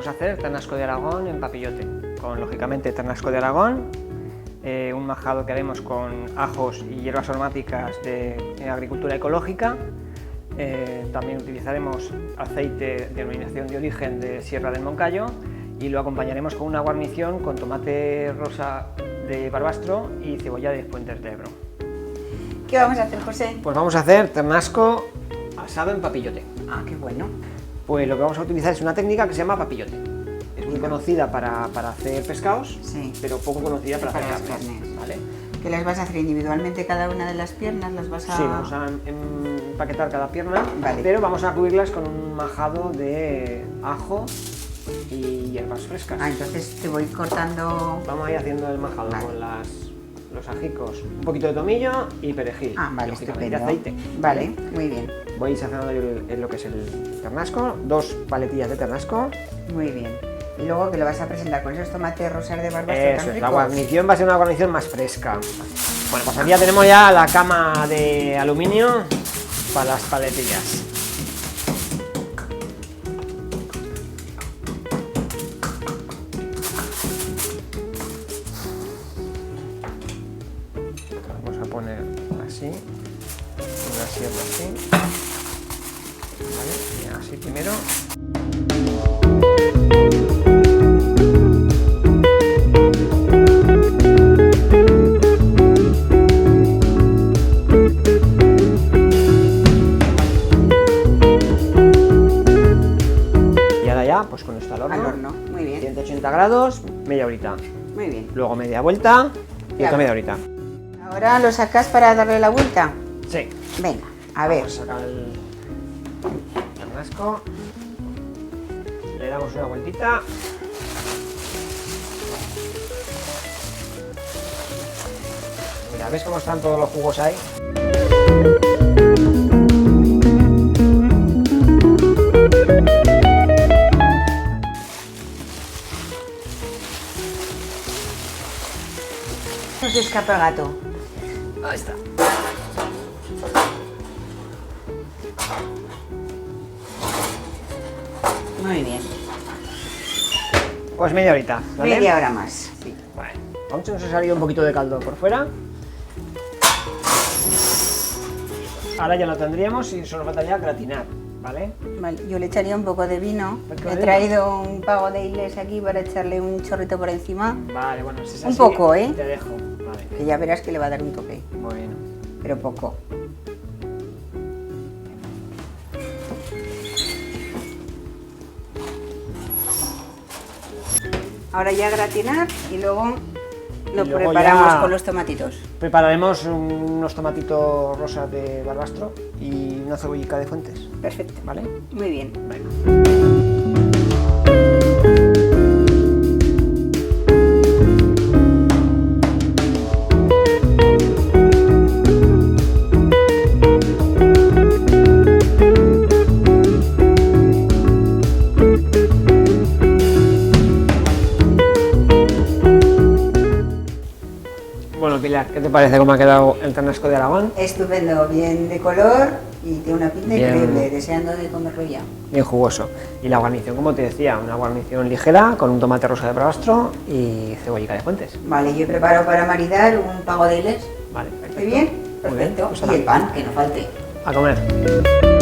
a hacer ternasco de Aragón en papillote, con lógicamente ternasco de Aragón, un majado que haremos con ajos y hierbas aromáticas de agricultura ecológica. También utilizaremos aceite de denominación de origen de Sierra del Moncayo y lo acompañaremos con una guarnición con tomate rosa de Barbastro y cebolla de Fuentes de Ebro. ¿Qué vamos a hacer, José? Pues vamos a hacer ternasco asado en papillote. Ah, qué bueno. Pues lo que vamos a utilizar es una técnica que se llama papillote. Es muy conocida para hacer pescados, sí, pero poco conocida para hacer las carnes. ¿Vale? ¿Qué las vas a hacer individualmente cada una de las piernas? ¿Las vas a...? Sí, vamos a empaquetar cada pierna, vale, pero vamos a cubrirlas con un majado de ajo y hierbas frescas. Ah, entonces te voy cortando... Vamos a ir haciendo el majado, vale, con los ajicos, un poquito de tomillo y perejil. Ah, vale, estupendo. Aceite. Vale, muy bien. Voy sazonando yo lo que es el ternasco, 2 paletillas de ternasco. Muy bien. Y luego que lo vas a presentar con esos tomates rosas de Barbastro tan Eso es, ricos. la guarnición va a ser una guarnición más fresca. Bueno, pues aquí ya tenemos ya la cama de aluminio para las paletillas. Vamos a poner así, una sierra así, ¿vale? Y así primero. Pues con esto al horno, muy bien. 180 grados, media horita. Muy bien. Luego media vuelta y otra media horita. ¿Ahora lo sacas para darle la vuelta? Sí. Venga, a ver. Vamos a sacar el ternasco, le damos una vueltita. Mira, ¿ves cómo están todos los jugos ahí? No se escapa el gato. Ahí está. Muy bien. Pues media horita, ¿vale? Media hora más. Sí. Vale. Aún se nos ha salido un poquito de caldo por fuera. Ahora ya lo tendríamos y solo faltaría gratinar, ¿vale? Vale, yo le echaría un poco de vino. ¿Poco He de traído un pavo de Iles aquí para echarle un chorrito por encima. Vale, bueno, si es Un así, poco, ¿eh? te dejo. Vale. Que ya verás que le va a dar un toque, Bueno. pero poco. Ahora ya gratinar y luego lo luego preparamos ya con los tomatitos. Prepararemos unos tomatitos rosas de Barbastro y una cebollica de Fuentes. Perfecto. ¿Vale? Muy bien. Venga. Bueno, Pilar, ¿qué te parece cómo ha quedado el ternasco de Aragón? Estupendo, bien de color y tiene una pinta Bien. increíble, deseando de comerlo ya. Bien jugoso. Y la guarnición, como te decía, una guarnición ligera con un tomate rosa de Barbastro y cebollica de Fuentes. Vale, yo preparo para maridar un pavo de Iles. Vale, perfecto. ¿Muy bien? Muy bien, Perfecto. pues Y el pan, que no falte. a comer.